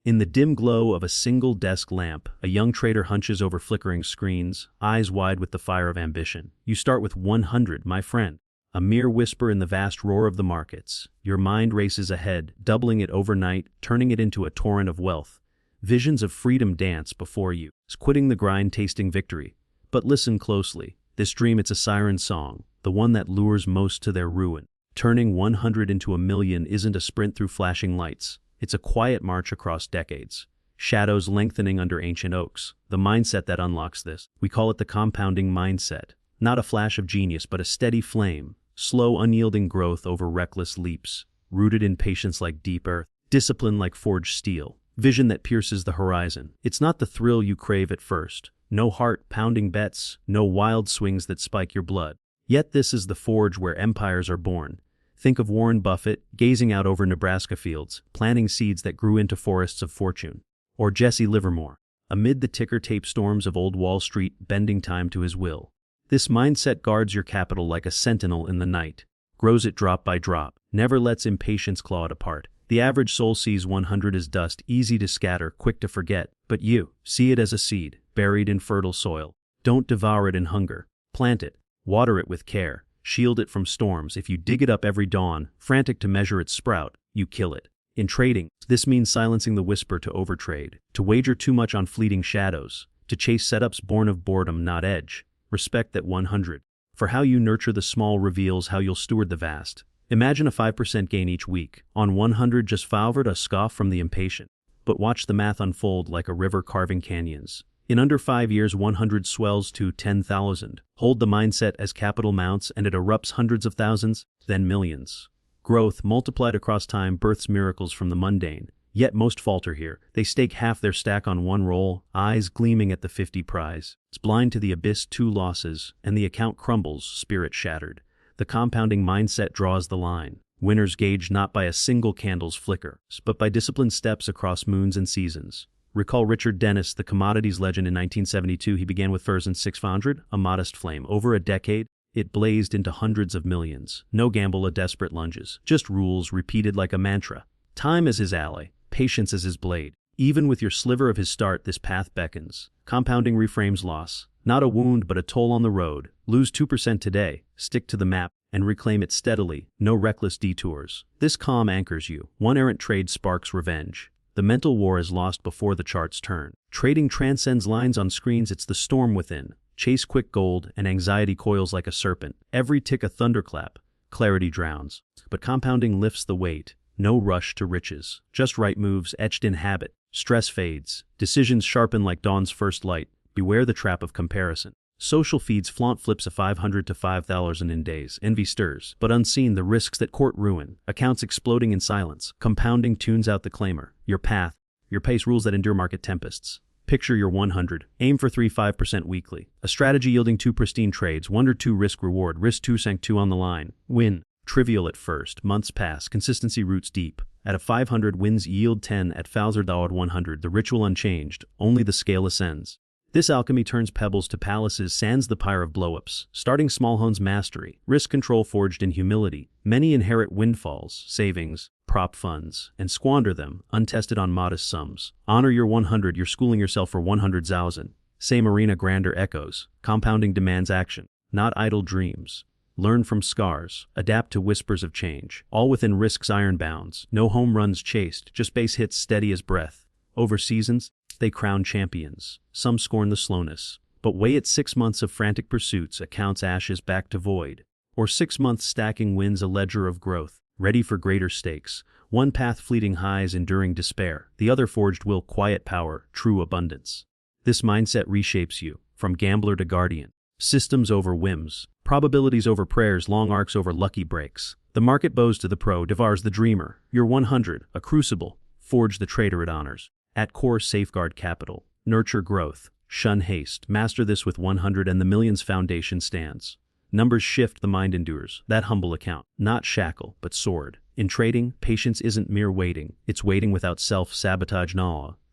In the dim glow of a single desk lamp, a young trader hunches over flickering screens, eyes wide with the fire of ambition. You start with 100, my friend. A mere whisper in the vast roar of the markets. Your mind races ahead, doubling it overnight, turning it into a torrent of wealth. Visions of freedom dance before you, quitting the grind, tasting victory. But listen closely. This dream, it's a siren song, the one that lures most to their ruin. Turning 100 into a million isn't a sprint through flashing lights. It's a quiet march across decades. Shadows lengthening under ancient oaks. The mindset that unlocks this. We call it the compounding mindset. Not a flash of genius, but a steady flame. Slow, unyielding growth over reckless leaps. Rooted in patience like deep earth. Discipline like forged steel. Vision that pierces the horizon. It's not the thrill you crave at first. No heart-pounding bets. No wild swings that spike your blood. Yet this is the forge where empires are born. Think of Warren Buffett, gazing out over Nebraska fields, planting seeds that grew into forests of fortune. Or Jesse Livermore, amid the ticker-tape storms of old Wall Street, bending time to his will. This mindset guards your capital like a sentinel in the night, grows it drop by drop, never lets impatience claw it apart. The average soul sees 100 as dust, easy to scatter, quick to forget. But you, see it as a seed, buried in fertile soil. Don't devour it in hunger. Plant it, water it with care. Shield it from storms. If you dig it up every dawn, frantic to measure its sprout, you kill it. In trading, this means silencing the whisper to overtrade, to wager too much on fleeting shadows, to chase setups born of boredom, not edge. Respect that 100. For how you nurture the small reveals how you'll steward the vast. Imagine a 5% gain each week. On 100, just forward a scoff from the impatient. But watch the math unfold like a river carving canyons. In under 5 years, 100 swells to 10,000. Hold the mindset as capital mounts and it erupts hundreds of thousands, then millions. Growth, multiplied across time, births miracles from the mundane. Yet most falter here. They stake half their stack on one roll, eyes gleaming at the 50 prize. It's blind to the abyss, 2 losses, and the account crumbles, spirit shattered. The compounding mindset draws the line. Winners gauged not by a single candle's flicker, but by disciplined steps across moons and seasons. Recall Richard Dennis, the commodities legend. In 1972, he began with furs and 600, a modest flame. Over a decade, it blazed into hundreds of millions. No gamble, a desperate lunges. Just rules repeated like a mantra. Time as his ally, patience as his blade. Even with your sliver of his start, this path beckons. Compounding reframes loss. Not a wound, but a toll on the road. Lose 2% today, stick to the map, and reclaim it steadily. No reckless detours. This calm anchors you. One errant trade sparks revenge. The mental war is lost before the charts turn. Trading transcends lines on screens, it's the storm within. Chase quick gold, and anxiety coils like a serpent. Every tick a thunderclap. Clarity drowns. But compounding lifts the weight. No rush to riches. Just right moves etched in habit. Stress fades. Decisions sharpen like dawn's first light. Beware the trap of comparison. Social feeds flaunt flips of 500 to 5,000 in days. Envy stirs, but unseen the risks that court ruin. Accounts exploding in silence. Compounding tunes out the claimer. Your path, your pace, rules that endure market tempests. Picture your 100. Aim for 3-5% weekly. A strategy yielding 2 pristine trades. 1 or 2 risk reward. Risk 2 sank 2 on the line. Win. Trivial at first. Months pass. Consistency roots deep. At a 500, wins yield 10. At Fowler 100. The ritual unchanged. Only the scale ascends. This alchemy turns pebbles to palaces, sands the pyre of blowups. Starting small hones mastery, risk control forged in humility. Many inherit windfalls, savings, prop funds, and squander them, untested on modest sums. Honor your 100, you're schooling yourself for 100,000. Same arena, grander echoes. Compounding demands action, not idle dreams. Learn from scars, adapt to whispers of change. All within risk's iron bounds. No home runs chased, just base hits steady as breath. Over seasons, they crown champions. Some scorn the slowness. But weigh it 6 months of frantic pursuits, accounts ashes back to void. Or 6 months stacking wins, a ledger of growth, ready for greater stakes. One path fleeting highs, enduring despair. The other forged will, quiet power, true abundance. This mindset reshapes you, from gambler to guardian. Systems over whims. Probabilities over prayers, long arcs over lucky breaks. The market bows to the pro, devours the dreamer. Your 100, a crucible. Forge the trader it honors. At core, safeguard capital. Nurture growth. Shun haste. Master this with 100 and the millions foundation stands. Numbers shift, the mind endures. That humble account. Not shackle, but sword. In trading, patience isn't mere waiting. It's waiting without self-sabotage.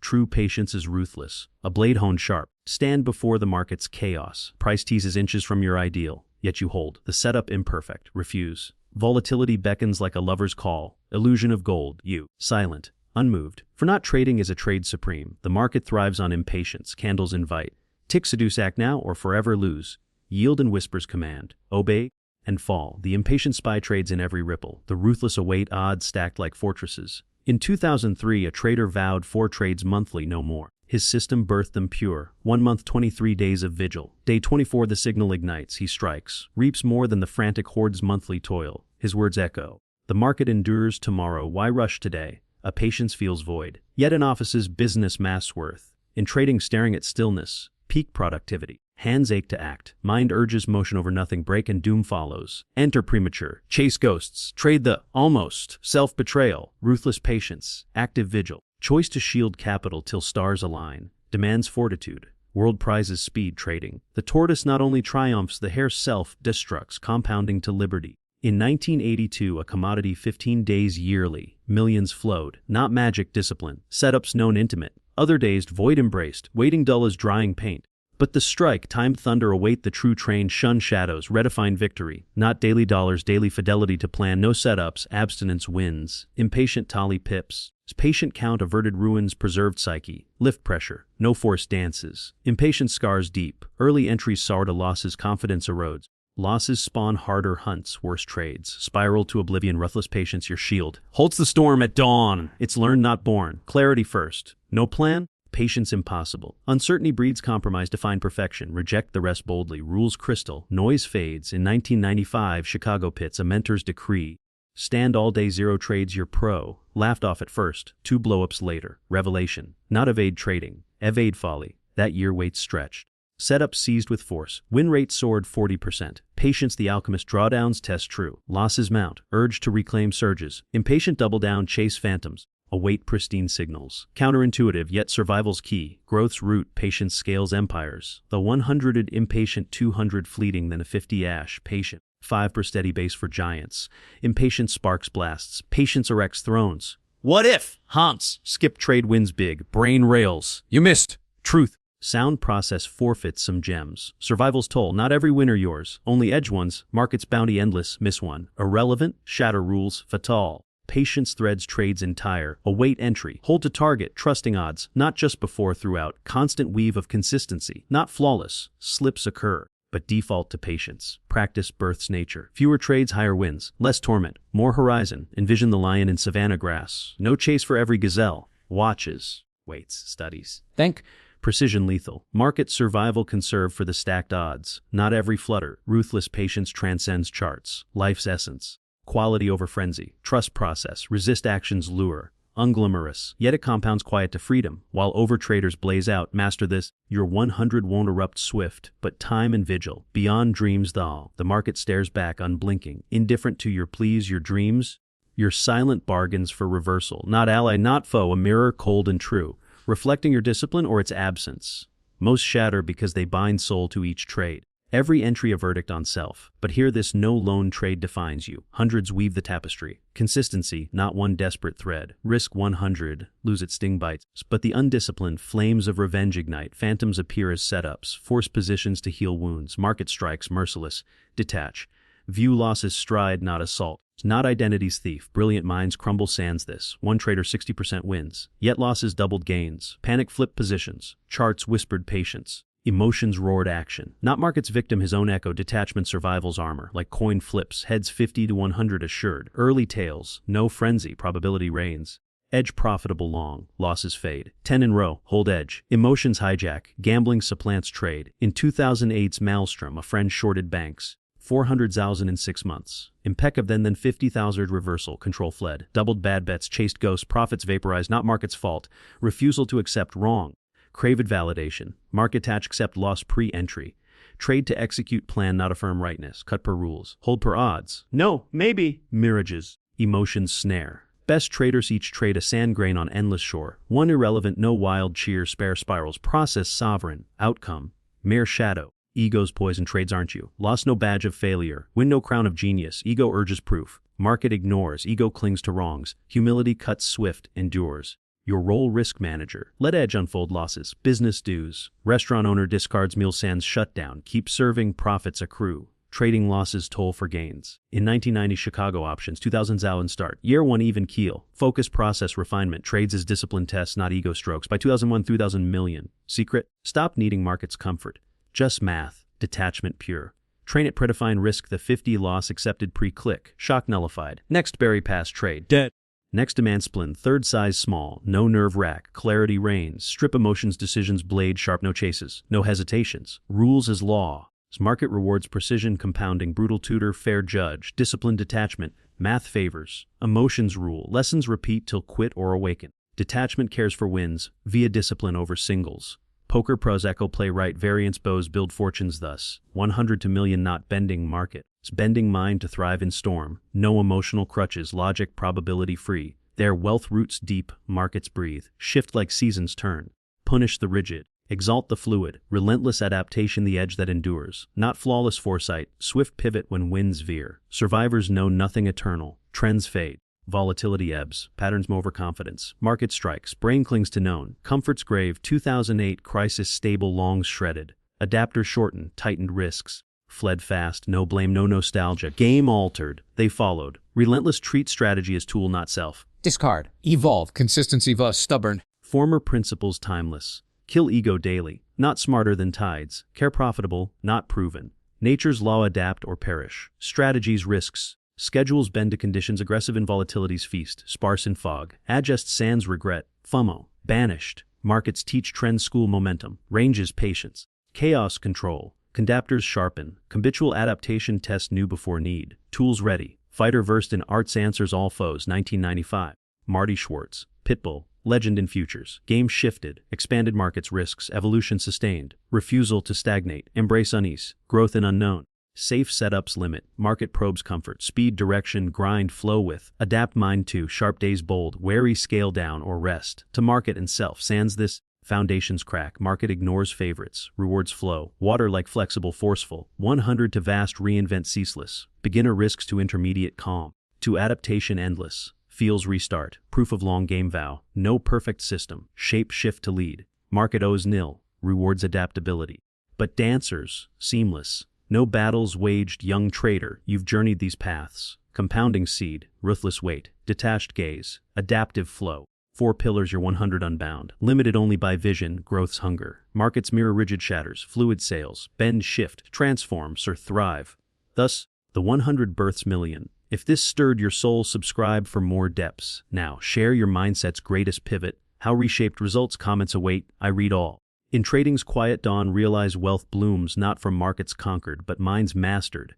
True patience is ruthless. A blade honed sharp. Stand before the market's chaos. Price teases inches from your ideal. Yet you hold. The setup imperfect. Refuse. Volatility beckons like a lover's call. Illusion of gold. You. Silent. unmoved. For not trading is a trade supreme. The market thrives on impatience. Candles invite. Tick seduce, act now or forever lose. Yield and whispers command. Obey and fall. The impatient spy trades in every ripple. The ruthless await, odds stacked like fortresses. In 2003, a trader vowed 4 trades monthly, no more. His system birthed them pure. 1 month, 23 days of vigil. Day 24, the signal ignites. He strikes. Reaps more than the frantic horde's monthly toil. His words echo. The market endures tomorrow. Why rush today? A patience feels void. Yet in offices, business masks worth. In trading, staring at stillness. Peak productivity. Hands ache to act. Mind urges motion over nothing. Break and doom follows. Enter premature. Chase ghosts. Trade the almost. Self-betrayal. Ruthless patience. Active vigil. Choice to shield capital till stars align. Demands fortitude. World prizes speed trading. The tortoise not only triumphs, the hare self-destructs, compounding to liberty. In 1982, a commodity 15 days yearly. Millions flowed. Not magic, discipline. Setups known intimate. Other days void embraced. Waiting dull as drying paint. But the strike, timed thunder await the true train. Shun shadows, redefine victory. Not daily dollars, daily fidelity to plan. No setups, abstinence wins. Impatient tally pips. Patient count averted ruins, preserved psyche. Lift pressure, no forced dances. Impatient scars deep. Early entries sour to losses, confidence erodes. Losses spawn harder hunts, worse trades. Spiral to oblivion, ruthless patience, your shield. Holds the storm at dawn. It's learned, not born. Clarity first. No plan? Patience impossible. Uncertainty breeds compromise, define perfection. Reject the rest boldly. Rules crystal. Noise fades. In 1995, Chicago pits, a mentor's decree. Stand all day, 0 trades, you're pro. Laughed off at first, 2 blowups later. Revelation. Not evade trading. Evade folly. That year waits stretched. Setup seized with force. Win rate soared 40%. Patience, the alchemist, drawdowns test true. Losses mount. Urge to reclaim surges. Impatient double down, chase phantoms. Await pristine signals. Counterintuitive, yet survival's key. Growth's root, patience scales empires. The 100 impatient, 200 fleeting, then a 50 ash, patient. 5 per steady base for giants. Impatient sparks blasts. Patience erects thrones. What if? Haunts. Skip trade wins big. Brain rails. You missed. Truth. Sound process forfeits some gems. Survival's toll. Not every winner yours. Only edge ones. Market's bounty endless. Miss one. Irrelevant. Shatter rules. Fatal. Patience threads trades entire. Await entry. Hold to target. Trusting odds. Not just before, throughout. Constant weave of consistency. Not flawless. Slips occur. But default to patience. Practice births nature. Fewer trades, higher wins. Less torment. More horizon. Envision the lion in savanna grass. No chase for every gazelle. Watches. Waits. Studies. Think. Precision lethal. Market survival conserve for the stacked odds. Not every flutter. Ruthless patience transcends charts. Life's essence. Quality over frenzy. Trust process. Resist action's lure. Unglamorous, yet it compounds quiet to freedom. While overtraders blaze out, master this. Your 100 won't erupt swift, but time and vigil. Beyond dreams the market stares back unblinking. Indifferent to your pleas, your dreams. Your silent bargains for reversal. Not ally, not foe, a mirror cold and true. Reflecting your discipline or its absence. Most shatter because they bind soul to each trade. Every entry a verdict on self. But hear this, no lone trade defines you. Hundreds weave the tapestry. Consistency, not one desperate thread. Risk 100, lose its sting bites. But the undisciplined, flames of revenge ignite. Phantoms appear as setups. Force positions to heal wounds. Market strikes, merciless. Detach. View losses stride, not assault. Not identity's thief. Brilliant minds crumble sans this. One trader 60% wins. Yet losses doubled gains. Panic flipped positions. Charts whispered patience. Emotions roared action. Not market's victim, his own echo. Detachment survival's armor. Like coin flips. Heads 50 to 100 assured. Early tails. No frenzy. Probability reigns. Edge profitable long. Losses fade. 10 in row. Hold edge. Emotions hijack. Gambling supplants trade. In 2008's Maelstrom, a friend shorted banks. 400,000 in 6 months. Impeccable then 50,000 reversal. Control fled. Doubled bad bets. Chased ghosts. Profits vaporized. Not market's fault. Refusal to accept wrong. Craved validation. Market attach, accept loss pre-entry. Trade to execute plan, not affirm rightness. Cut per rules. Hold per odds. No, maybe. Mirages. Emotions snare. Best traders each trade a sand grain on endless shore. One irrelevant, no wild cheer, spare spirals. Process sovereign. Outcome. Mere shadow. Ego's poison trades aren't you. Lost no badge of failure. Win no crown of genius. Ego urges proof. Market ignores. Ego clings to wrongs. Humility cuts swift, endures. Your role risk manager. Let edge unfold losses. Business dues. Restaurant owner discards meal sans shutdown. Keep serving, profits accrue. trading losses toll for gains. In 1990, Chicago options, 2000 Zhao and Start. Year 1 even keel. Focus, process, refinement. Trades as discipline tests, not ego strokes. By 2001, 3000 million. Secret? Stop needing market's comfort. Just math. Detachment pure. Train it, predefine risk, the 50 loss accepted pre-click. Shock nullified. Next berry pass trade. Dead. Next demand splin, third size small, no nerve rack, clarity reigns, strip emotions decisions, blade sharp, no chases, no hesitations, rules as law. Market rewards precision, compounding, brutal tutor, fair judge, discipline, detachment, math favors, emotions rule, lessons repeat till quit or awaken. Detachment cares for wins, via discipline over singles. Poker pros echo play right, variance bows build fortunes thus. 100 to million not bending market. Bending mind to thrive in storm. No emotional crutches, logic probability free. There wealth roots deep, markets breathe. Shift like seasons turn. Punish the rigid. Exalt the fluid. Relentless adaptation, the edge that endures. Not flawless foresight, swift pivot when winds veer. Survivors know nothing eternal. Trends fade. Volatility ebbs, patterns more overconfidence. Market strikes, brain clings to known. Comfort's grave, 2008 crisis stable longs shredded. Adapters shortened, tightened risks. Fled fast, no blame, no nostalgia. Game altered, they followed. Relentless treat strategy as tool, not self. Discard. Evolve. Consistency vs. stubborn. Former principles timeless. Kill ego daily, not smarter than tides. Care profitable, not proven. Nature's law, adapt or perish. Strategies, risks. Schedules bend to conditions, aggressive in volatility's feast. Sparse in fog. Adjust sans regret. FOMO. Banished. Markets teach trends, school momentum. Ranges, patience. Chaos, control. Condapters sharpen. Habitual adaptation test new before need. Tools ready. Fighter versed in arts answers all foes. 1995. Marty Schwartz. Pitbull. Legend in futures. Game shifted. Expanded markets, risks. Evolution sustained. Refusal to stagnate. Embrace unease. Growth in unknown. Safe setups limit. Market probes comfort. Speed, direction, grind, flow with. Adapt mind to. Sharp days bold. Wary, scale down or rest. To market and self. Sans this. Foundations crack. Market ignores favorites. Rewards flow. Water like flexible, forceful. 100 to vast, reinvent ceaseless. Beginner risks to intermediate calm. To adaptation endless. Feels restart. Proof of long game vow. No perfect system. Shape shift to lead. Market owes nil. Rewards adaptability. But dancers, seamless. No battles waged, young trader. You've journeyed these paths. Compounding seed. Ruthless weight. Detached gaze. Adaptive flow. 4 pillars, your 100 unbound. Limited only by vision, growth's hunger. Markets mirror rigid shatters, fluid sails, bend, shift, transform, or thrive. Thus, the 100 births million. If this stirred your soul, subscribe for more depths. Now, share your mindset's greatest pivot. How reshaped results, comments await. I read all. In trading's quiet dawn, realize wealth blooms not from markets conquered, but minds mastered.